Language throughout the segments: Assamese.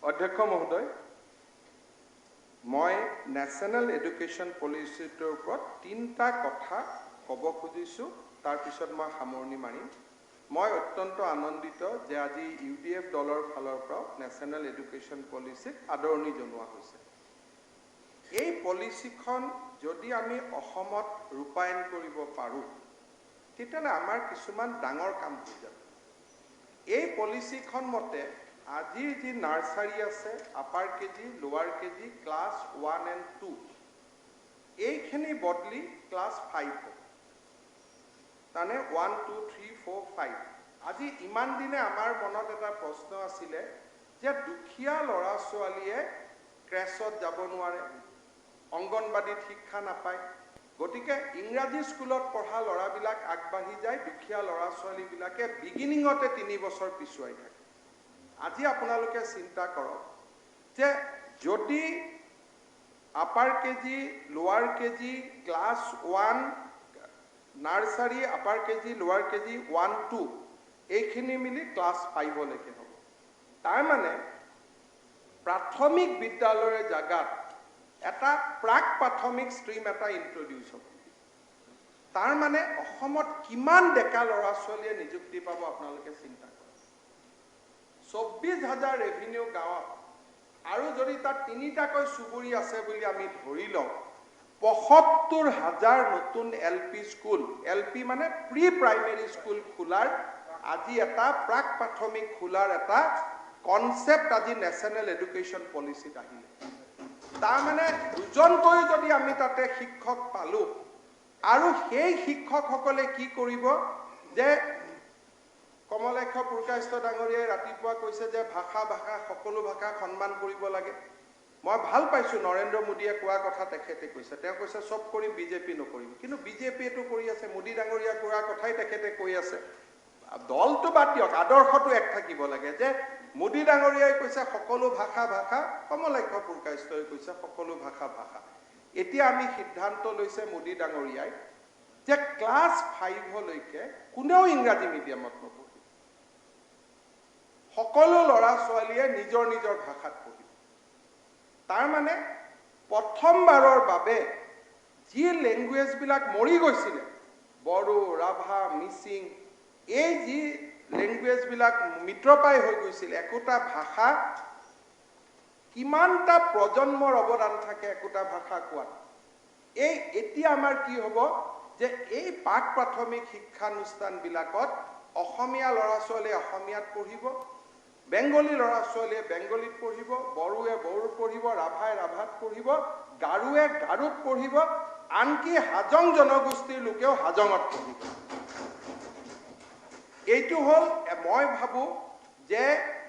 অধ্যক্ষ মহোদয়, মই ন্যাশনাল এডুকেশন পলিচিটোৰ ওপৰত তিনিটা কথা ক'ব খুজিছো, তাৰ পিছত মই সামৰণি মাৰিম। মই অত্যন্ত আনন্দিত যে আজি UDF দলৰ ফালৰ পৰা ন্যাশনাল এডুকেশন পলিচিক আদৰণি জনোৱা হৈছে। এই পলিচিখন যদি আমি অসমত ৰূপায়ণ কৰিব পাৰোঁ তেতিয়াহ'লে আমাৰ কিছুমান ডাঙৰ কাম হৈ যাব। এই পলিচিখন মতে আজিৰ যি নাৰ্সাৰী আছে, আপাৰ কেজি, লোৱাৰ কেজি, ক্লাছ 1 and 2 এইখিনি বদলি ক্লাছ 5 হ'ব। মানে 1, 2, 3, 4, 5। আজি ইমান দিনে আমাৰ মনত এটা প্ৰশ্ন আছিলে যে দুখীয়া ল'ৰা ছোৱালীয়ে ক্ৰেছত যাব নোৱাৰে, অংগনবাদীত শিক্ষা নাপায়, গতিকে ইংৰাজী স্কুলত পঢ়া ল'ৰাবিলাক আগবাঢ়ি যায়, দুখীয়া ল'ৰা ছোৱালীবিলাকে বিগিনিঙতে 3 বছৰ পিছুৱাই থাকে। আজি আপোনালোকে চিন্তা কৰক যে যদি আপাৰ কেজি, লোৱাৰ কেজি, ক্লাছ 1 নাৰ্সাৰী, আপাৰ কেজি, লোৱাৰ কেজি 1, 2 এইখিনি মিলি ক্লাছ 5 লৈকে হ'ব। তাৰ মানে প্ৰাথমিক বিদ্যালয়ৰ জাগাত এটা প্ৰাক প্ৰাথমিক ষ্ট্ৰীম এটা ইন্ট্ৰডিউচ হ'ব। তাৰ মানে অসমত কিমান ডেকা ল'ৰা ছোৱালীয়ে নিযুক্তি পাব আপোনালোকে চিন্তা কৰক। 24,000 ৰেভিনিউ গাঁৱত আৰু যদি তাত 3টাকৈ চুবুৰী আছে বুলি আমি ধৰি লওঁ, 75,000 নতুন LP স্কুল, LP মানে প্ৰি প্ৰাইমেৰী স্কুল খোলাৰ আজি এটা প্ৰাক প্ৰাথমিক খোলাৰ এটা কনসেপ্ট আজি ন্যাশনাল এডুকেশন পলিচিত আহিলে। তাৰ মানে দুজনকৈ যদি আমি তাতে শিক্ষক পালো আৰু সেই শিক্ষকসকলে কি কৰিব যে কমলাক্ষ পুৰকায়স্থ ডাঙৰীয়াই ৰাতিপুৱা কৈছে যে ভাষা সকলো ভাষা সন্মান কৰিব লাগে। মই ভাল পাইছো নৰেন্দ্ৰ মোদীয়ে কোৱা কথা তেখেতে কৈছে। তেওঁ কৈছে সব কৰিম, বিজেপি নকৰিম। কিন্তু বিজেপিয়েটো কৰি আছে, মোদী ডাঙৰীয়া কোৱা কথাই তেখেতে কৈ আছে। দলটো বাদ দিয়ক, আদৰ্শটো এক থাকিব লাগে যে মোদী ডাঙৰীয়াই কৈছে সকলো ভাষা, কমলাক্ষ পুৰকায়স্থই কৈছে সকলো ভাষা। এতিয়া আমি সিদ্ধান্ত লৈছে মোদী ডাঙৰীয়াই যে ক্লাছ 5 লৈকে কোনেও ইংৰাজী মিডিয়ামত নপঢ়িব। সকলো ল'ৰা ছোৱালীয়ে নিজৰ নিজৰ ভাষাত পঢ়িব। তাৰ মানে প্ৰথমবাৰৰ বাবে যি লেংগুৱেজবিলাক মৰি গৈছিলে, বড়ো, ৰাভা, মিচিং, এই যি লেংগুৱেজবিলাক মৃতপ্ৰায় হৈ গৈছিল, একোটা ভাষা কিমানটা প্ৰজন্মৰ অৱদান থাকে একোটা ভাষা কোৱাত। এতিয়া আমাৰ কি হ'ব যে এই প্ৰাক প্ৰাথমিক শিক্ষানুষ্ঠানবিলাকত অসমীয়া ল'ৰা ছোৱালীয়ে অসমীয়াত পঢ়িব, বেংগলী ল'ৰা ছোৱালীয়ে বেংগলীত পঢ়িব, বড়োৱে বড়োত পঢ়িব, ৰাভাই ৰাভাত পঢ়িব, গাৰোৱে গাৰোত পঢ়িব, আনকি হাজং জনগোষ্ঠীৰ লোকেও হাজঙত পঢ়িব। এইটো হ'ল মই ভাবো যে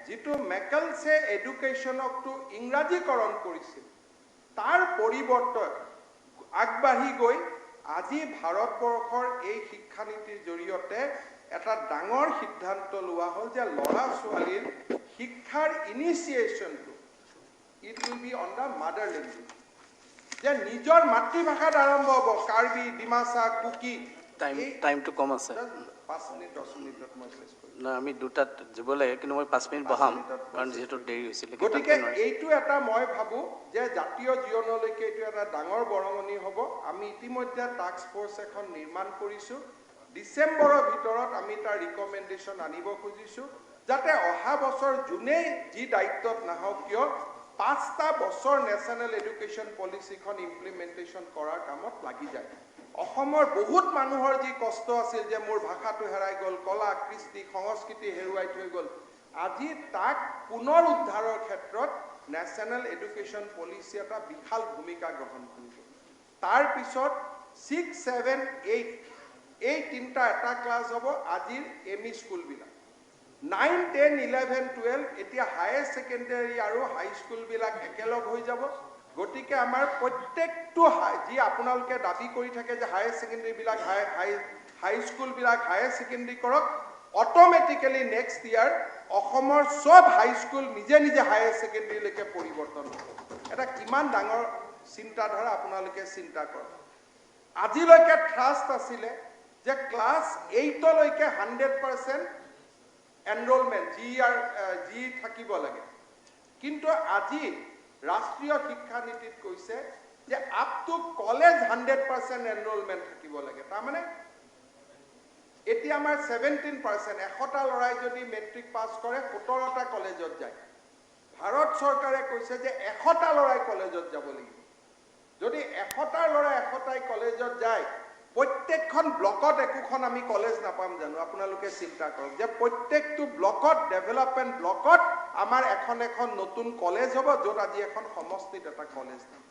যিটো মেকলছে এডুকেশ্যনকটো ইংৰাজীকৰণ কৰিছিল তাৰ পৰিৱৰ্তে আগবাঢ়ি গৈ আজি ভাৰতবৰ্ষৰ এই শিক্ষানীতিৰ জৰিয়তে এটা ডাঙৰ সিদ্ধান্ত লোৱা হ'ল যে ল'ৰা ছোৱালীৰ শিক্ষাৰ ইনিচিয়েশ্যনটো it will be on the mother language, যে নিজৰ মাতৃভাষাত আৰম্ভ হ'ব। কাৰ্বি, ডিমাচা, কুকি। টাইমটো কম আছে। 5 মিনিট 10 মিনিটত মই শেষ কৰিম। না আমি দুটাত যাব লাগে, কিন্তু মই 5 মিনিট বহাম কাৰণ যিহেতু দেৰি হৈছিল। গতিকে এইটো এটা মই ভাবো যে জাতীয় জীৱনলৈকে এইটো এটা ডাঙৰ বৰঙণি হ'ব। আমি ইতিমধ্যে টাস্ক ফ'ৰ্চ এখন নিৰ্মাণ কৰিছোঁ। ডিচেম্বৰৰ ভিতৰত আমি তাৰ ৰিকমেণ্ডেশ্যন আনিব খুজিছোঁ যাতে অহা বছৰ যোনেই যি দায়িত্বত নাহক কিয় 5টা বছৰ ন্যাশনাল এডুকেশ্যন পলিচিখন ইমপ্লিমেণ্টেশ্যন কৰাৰ কামত লাগি যায়। অসমৰ বহুত মানুহৰ যি কষ্ট আছিল যে মোৰ ভাষাটো হেৰাই গ'ল, কলা কৃষ্টি সংস্কৃতি হেৰুৱাই থৈ গ'ল, আজি তাক পুনৰ উদ্ধাৰৰ ক্ষেত্ৰত ন্যাশনাল এডুকেশ্যন পলিচি এটা বিশাল ভূমিকা গ্ৰহণ কৰিব। তাৰ পিছত 6, 7, 8 এই তিনিটা এটা ক্লাছ হ'ব আজিৰ ME স্কুলবিলাক। 9, 10, 11, 12 এতিয়া হায়াৰ ছেকেণ্ডাৰী আৰু হাই স্কুলবিলাক একেলগ হৈ যাব। গতিকে আমাৰ প্ৰত্যেকটো যি আপোনালোকে দাবী কৰি থাকে যে হায়াৰ ছেকেণ্ডাৰীবিলাক হাই স্কুলবিলাক হায়াৰ ছেকেণ্ডাৰী কৰক, অট'মেটিকেলি নেক্সট ইয়াৰ অসমৰ সব হাই স্কুল নিজে নিজে হায়াৰ ছেকেণ্ডাৰীলৈকে পৰিৱৰ্তন হ'ব। এটা কিমান ডাঙৰ চিন্তাধাৰা আপোনালোকে চিন্তা কৰক। আজিলৈকে ট্ৰাষ্ট আছিলে যে ক্লাছ 8 লৈকে 100% এনৰোলমেণ্ট যি থাকিব লাগে, কিন্তু আজি ৰাষ্ট্ৰীয় শিক্ষা নীতিত কৈছে যে আপ টু কলেজ 100% এনৰোলমেণ্ট থাকিব লাগে। তাৰমানে এতিয়া আমাৰ 17%, 100টা ল'ৰাই যদি মেট্ৰিক পাছ কৰে 17টা কলেজত যায়। ভাৰত চৰকাৰে কৈছে যে 100টা ল'ৰাই কলেজত যাব লাগিব। যদি 100টা ল'ৰা 100টাই কলেজত যায়, প্ৰত্যেকখন ব্লকত একোখন আমি কলেজ নাপাম জানো? আপোনালোকে চিন্তা কৰক যে প্ৰত্যেকটো ব্লকত, ডেভেলপমেণ্ট ব্লকত আমাৰ এখন নতুন কলেজ হ'ব, য'ত আজি এখন সমষ্টিত এটা কলেজ নাই।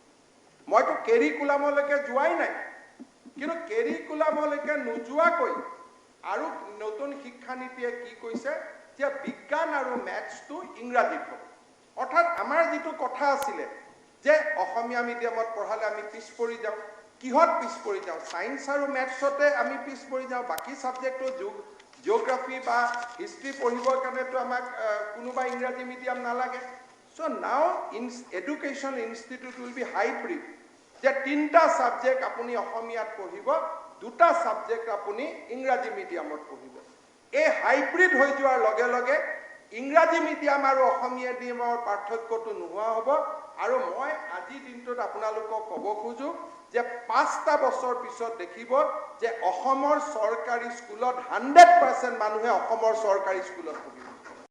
মইতো কেৰিকুলামলৈকে যোৱাই নাই, কিন্তু কেৰিকুলামলৈকে নোযোৱাকৈ আৰু নতুন শিক্ষা নীতিয়ে কি কৈছে যে বিজ্ঞান আৰু মেথছটো ইংৰাজীত হ'ব। অৰ্থাৎ আমাৰ যিটো কথা আছিলে যে অসমীয়া মিডিয়ামত পঢ়ালে আমি পিছ পৰি যাওঁ, কিহত পিছ পৰি যাওঁ? সায়েন্স আৰু মেথছতে আমি পিছ পৰি যাওঁ, বাকী সাবজেক্টটো জিঅ'গ্ৰাফি বা হিষ্ট্ৰী পঢ়িবৰ কাৰণেতো আমাক কোনোবা ইংৰাজী মিডিয়াম নালাগে। চ' নাও education institute will be hybrid, যে 3টা সাবজেক্ট আপুনি অসমীয়াত পঢ়িব, 2টা সাবজেক্ট আপুনি ইংৰাজী মিডিয়ামত পঢ়িব। এই হাইব্ৰিড হৈ যোৱাৰ লগে লগে ইংৰাজী মিডিয়াম আৰু অসমীয়া মিডিয়ামৰ পাৰ্থক্যটো নোহোৱা হ'ব। আৰু মই আজিৰ দিনটোত আপোনালোকক ক'ব খোজো যে 5টা বছৰ পিছত দেখিব যে অসমৰ চৰকাৰী স্কুলত 100% মানুহে অসমৰ চৰকাৰী স্কুলত পঢ়িব।